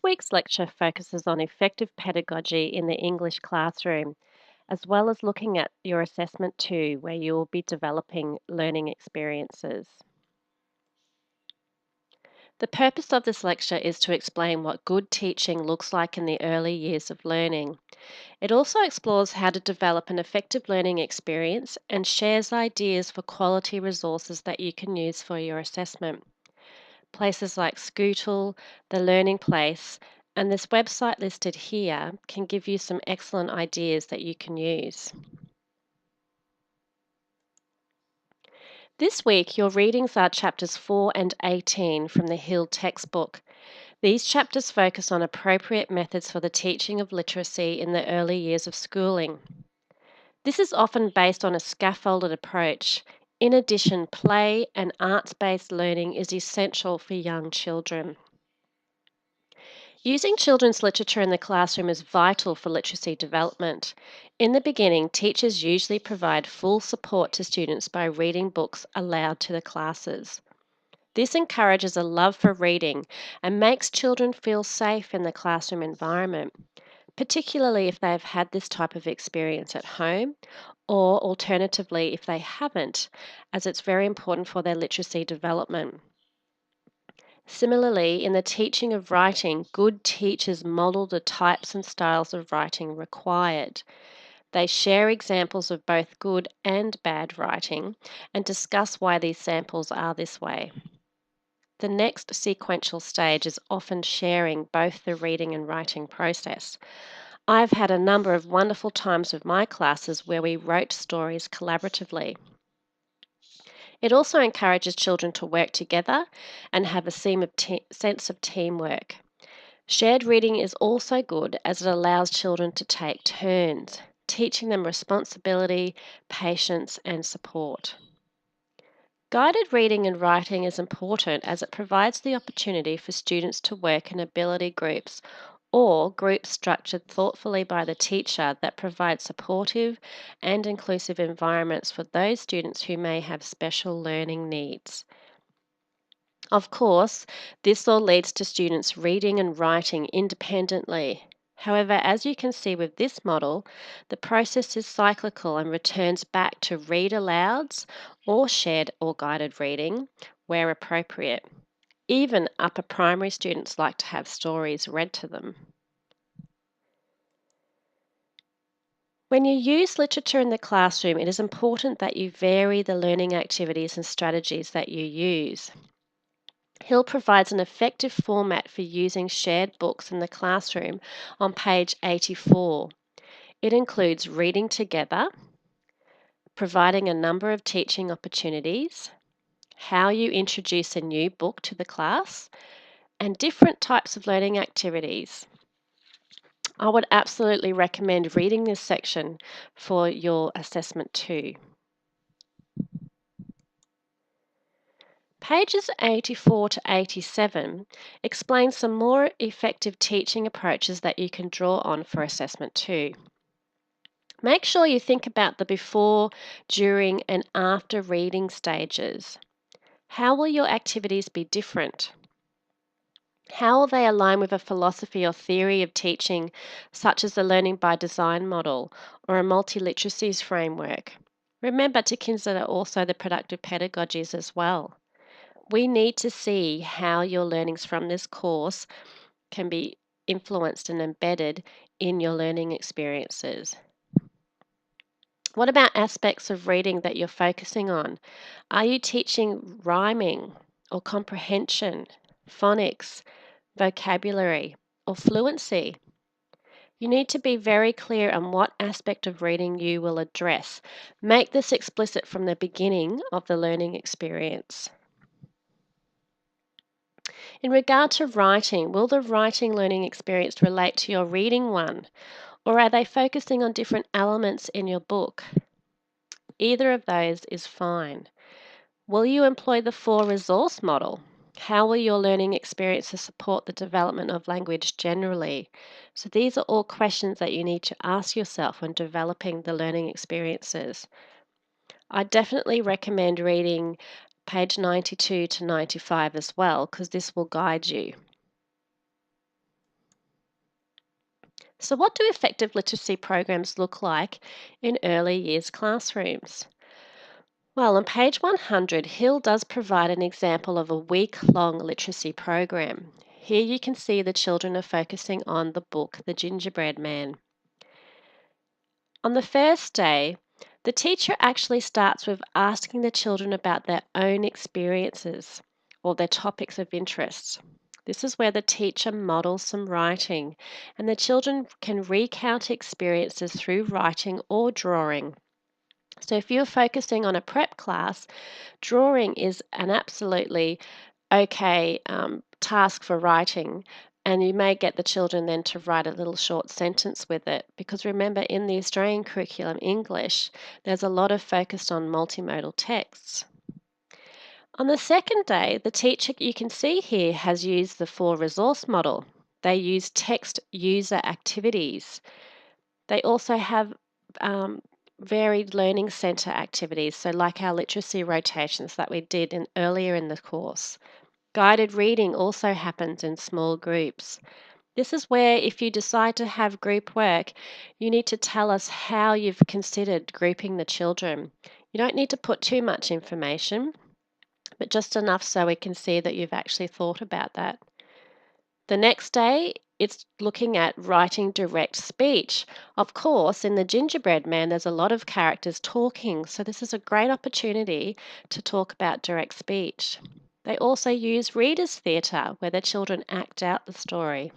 This week's lecture focuses on effective pedagogy in the English classroom, as well as looking at your assessment too, where you will be developing learning experiences. The purpose of this lecture is to explain what good teaching looks like in the early years of learning. It also explores how to develop an effective learning experience and shares ideas for quality resources that you can use for your assessment. Places like Scootle, The Learning Place, and this website listed here can give you some excellent ideas that you can use. This week, your readings are chapters 4 and 18 from the Hill textbook. These chapters focus on appropriate methods for the teaching of literacy in the early years of schooling. This is often based on a scaffolded approach. In addition, play and arts-based learning is essential for young children. Using children's literature in the classroom is vital for literacy development. In the beginning, teachers usually provide full support to students by reading books aloud to the classes. This encourages a love for reading and makes children feel safe in the classroom environment, particularly if they've had this type of experience at home, or alternatively, if they haven't, as it's very important for their literacy development. Similarly, in the teaching of writing, good teachers model the types and styles of writing required. They share examples of both good and bad writing and discuss why these samples are this way. The next sequential stage is often sharing both the reading and writing process. I've had a number of wonderful times with my classes where we wrote stories collaboratively. It also encourages children to work together and have a sense of teamwork. Shared reading is also good as it allows children to take turns, teaching them responsibility, patience, and support. Guided reading and writing is important as it provides the opportunity for students to work in ability groups or groups structured thoughtfully by the teacher that provide supportive and inclusive environments for those students who may have special learning needs. Of course, this all leads to students reading and writing independently. However, as you can see with this model, the process is cyclical and returns back to read alouds or shared or guided reading where appropriate. Even upper primary students like to have stories read to them. When you use literature in the classroom, it is important that you vary the learning activities and strategies that you use. Hill provides an effective format for using shared books in the classroom on page 84. It includes reading together, providing a number of teaching opportunities, how you introduce a new book to the class, and different types of learning activities. I would absolutely recommend reading this section for your assessment too. Pages 84 to 87 explain some more effective teaching approaches that you can draw on for assessment too. Make sure you think about the before, during, and after reading stages. How will your activities be different? How will they align with a philosophy or theory of teaching, such as the Learning by Design model or a multi-literacies framework? Remember to consider also the productive pedagogies as well. We need to see how your learnings from this course can be influenced and embedded in your learning experiences. What about aspects of reading that you're focusing on? Are you teaching rhyming or comprehension, phonics, vocabulary, or fluency? You need to be very clear on what aspect of reading you will address. Make this explicit from the beginning of the learning experience. In regard to writing, will the writing learning experience relate to your reading one, or are they focusing on different elements in your book? Either of those is fine. Will you employ the 4 resource model? How will your learning experiences support the development of language generally? So these are all questions that you need to ask yourself when developing the learning experiences. I definitely recommend reading page 92 to 95 as well, because this will guide you. So, what do effective literacy programs look like in early years classrooms? Well, on page 100, Hill does provide an example of a week-long literacy program. Here you can see the children are focusing on the book The Gingerbread Man. On the first day, the teacher actually starts with asking the children about their own experiences or their topics of interest. This is where the teacher models some writing, and the children can recount experiences through writing or drawing. So, if you're focusing on a prep class, drawing is an absolutely okay task for writing, and you may get the children then to write a little short sentence with it. Because remember, in the Australian curriculum English, there's a lot of focus on multimodal texts. On the second day, the teacher you can see here has used the 4 resource model. They use text user activities. They also have varied learning centre activities, so like our literacy rotations that we did earlier in the course. Guided reading also happens in small groups. This is where, if you decide to have group work, you need to tell us how you've considered grouping the children. You don't need to put too much information, but just enough so we can see that you've actually thought about that. The next day, it's looking at writing direct speech. Of course, in the Gingerbread Man, there's a lot of characters talking, so this is a great opportunity to talk about direct speech. They also use readers' theatre, where the children act out the story.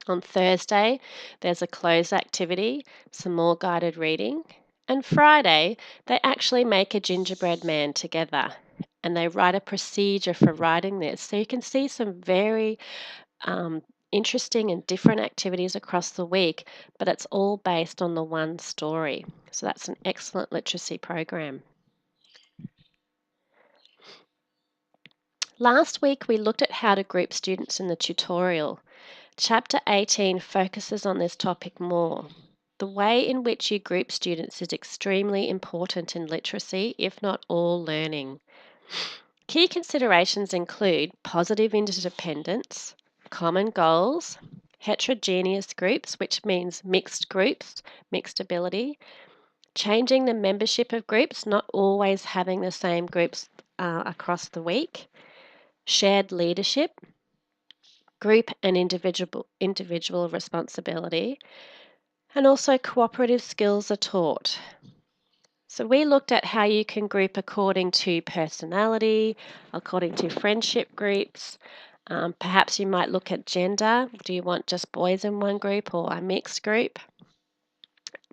On Thursday, there's a close activity, some more guided reading. And Friday, they actually make a gingerbread man together and they write a procedure for writing this. So you can see some very interesting and different activities across the week, but it's all based on the one story. So that's an excellent literacy program. Last week, we looked at how to group students in the tutorial. Chapter 18 focuses on this topic more. The way in which you group students is extremely important in literacy, if not all learning. Key considerations include positive interdependence, common goals, heterogeneous groups, which means mixed groups, mixed ability, changing the membership of groups, not always having the same groups across the week, shared leadership, group and individual responsibility, and also cooperative skills are taught. So we looked at how you can group according to personality, according to friendship groups. Perhaps you might look at gender. Do you want just boys in one group or a mixed group?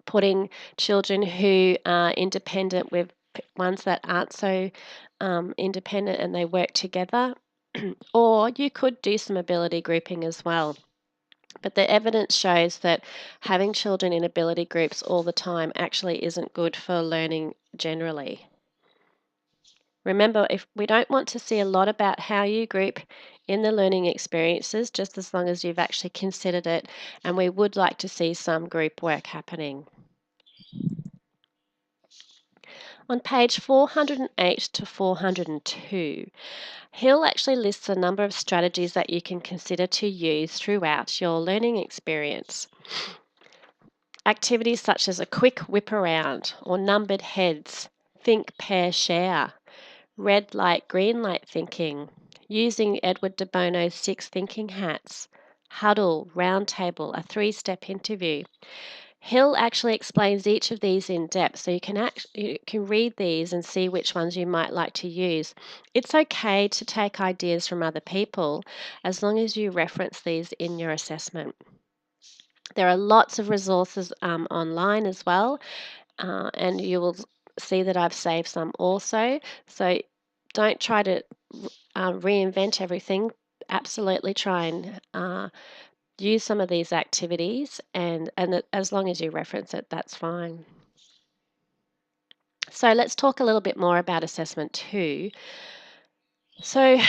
Putting children who are independent with ones that aren't so independent and they work together. Or you could do some ability grouping as well. But the evidence shows that having children in ability groups all the time actually isn't good for learning generally. Remember, if we don't want to see a lot about how you group in the learning experiences, just as long as you've actually considered it, and we would like to see some group work happening. On page 408 to 402, Hill actually lists a number of strategies that you can consider to use throughout your learning experience. Activities such as a quick whip around or numbered heads, think, pair, share, red light, green light thinking, using Edward de Bono's 6 thinking hats, huddle, round table, a 3-step interview. Hill actually explains each of these in depth, so you can read these and see which ones you might like to use. It's okay to take ideas from other people as long as you reference these in your assessment. There are lots of resources online as well, and you will see that I've saved some also. So don't try to reinvent everything. Absolutely try and use some of these activities, and as long as you reference it, that's fine. So let's talk a little bit more about assessment 2. So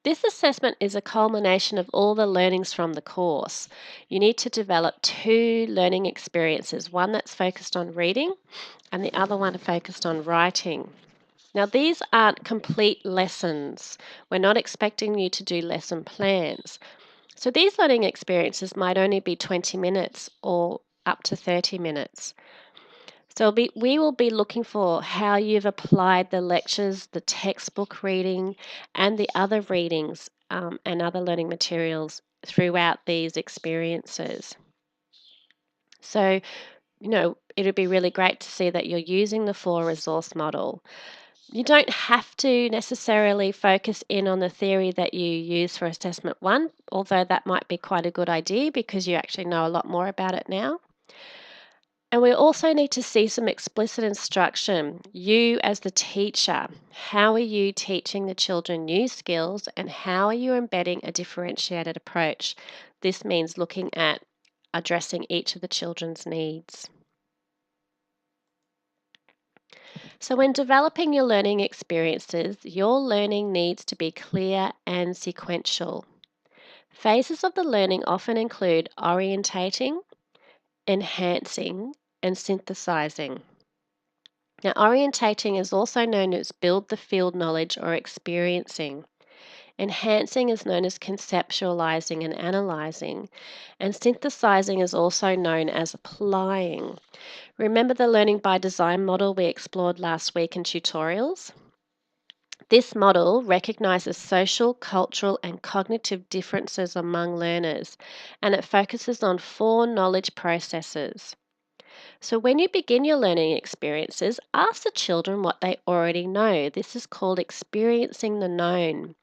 this assessment is a culmination of all the learnings from the course. You need to develop 2 learning experiences, one that's focused on reading and the other one focused on writing. Now, these aren't complete lessons. We're not expecting you to do lesson plans. So these learning experiences might only be 20 minutes or up to 30 minutes. So we will be looking for how you've applied the lectures, the textbook reading, and the other readings and other learning materials throughout these experiences. So, it would be really great to see that you're using the four resource model. You don't have to necessarily focus in on the theory that you use for assessment one, although that might be quite a good idea because you actually know a lot more about it now. And we also need to see some explicit instruction. You, as the teacher, how are you teaching the children new skills and how are you embedding a differentiated approach? This means looking at addressing each of the children's needs. So, when developing your learning experiences, your learning needs to be clear and sequential. Phases of the learning often include orientating, enhancing, and synthesizing. Now, orientating is also known as build the field knowledge or experiencing. Enhancing is known as conceptualizing and analyzing. And synthesizing is also known as applying. Remember the learning by design model we explored last week in tutorials? This model recognizes social, cultural, and cognitive differences among learners, and it focuses on four knowledge processes. So, when you begin your learning experiences, ask the children what they already know. This is called experiencing the known.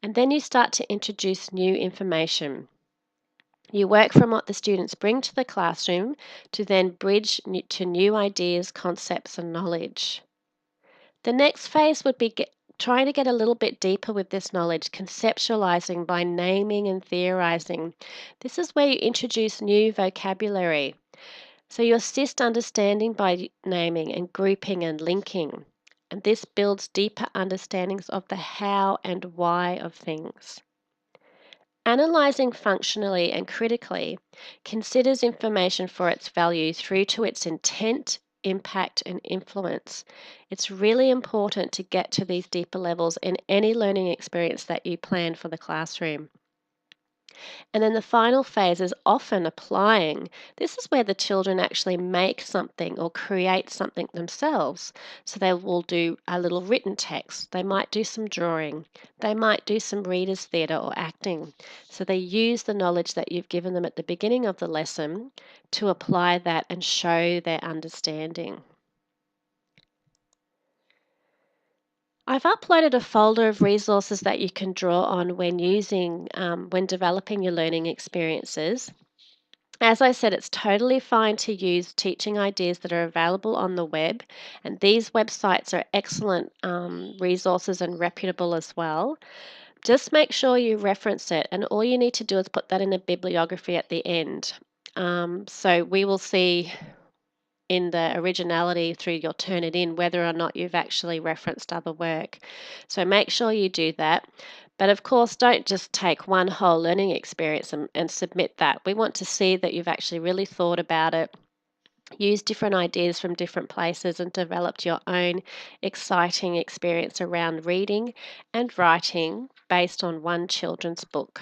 And then you start to introduce new information. You work from what the students bring to the classroom to then bridge to new ideas, concepts, and knowledge. The next phase would be trying to get a little bit deeper with this knowledge, conceptualizing by naming and theorizing. This is where you introduce new vocabulary. So you assist understanding by naming and grouping and linking. And this builds deeper understandings of the how and why of things. Analyzing functionally and critically considers information for its value through to its intent, impact, and influence. It's really important to get to these deeper levels in any learning experience that you plan for the classroom. And then the final phase is often applying. This is where the children actually make something or create something themselves. So they will do a little written text, they might do some drawing, they might do some readers' theatre or acting. So they use the knowledge that you've given them at the beginning of the lesson to apply that and show their understanding. I've uploaded a folder of resources that you can draw on when developing your learning experiences. As I said, it's totally fine to use teaching ideas that are available on the web, and these websites are excellent resources and reputable as well. Just make sure you reference it, and all you need to do is put that in a bibliography at the end. So we will see in the originality through your Turnitin whether or not you've actually referenced other work. So make sure you do that. But of course, don't just take one whole learning experience and submit that. We want to see that you've actually really thought about it, used different ideas from different places, and developed your own exciting experience around reading and writing based on one children's book.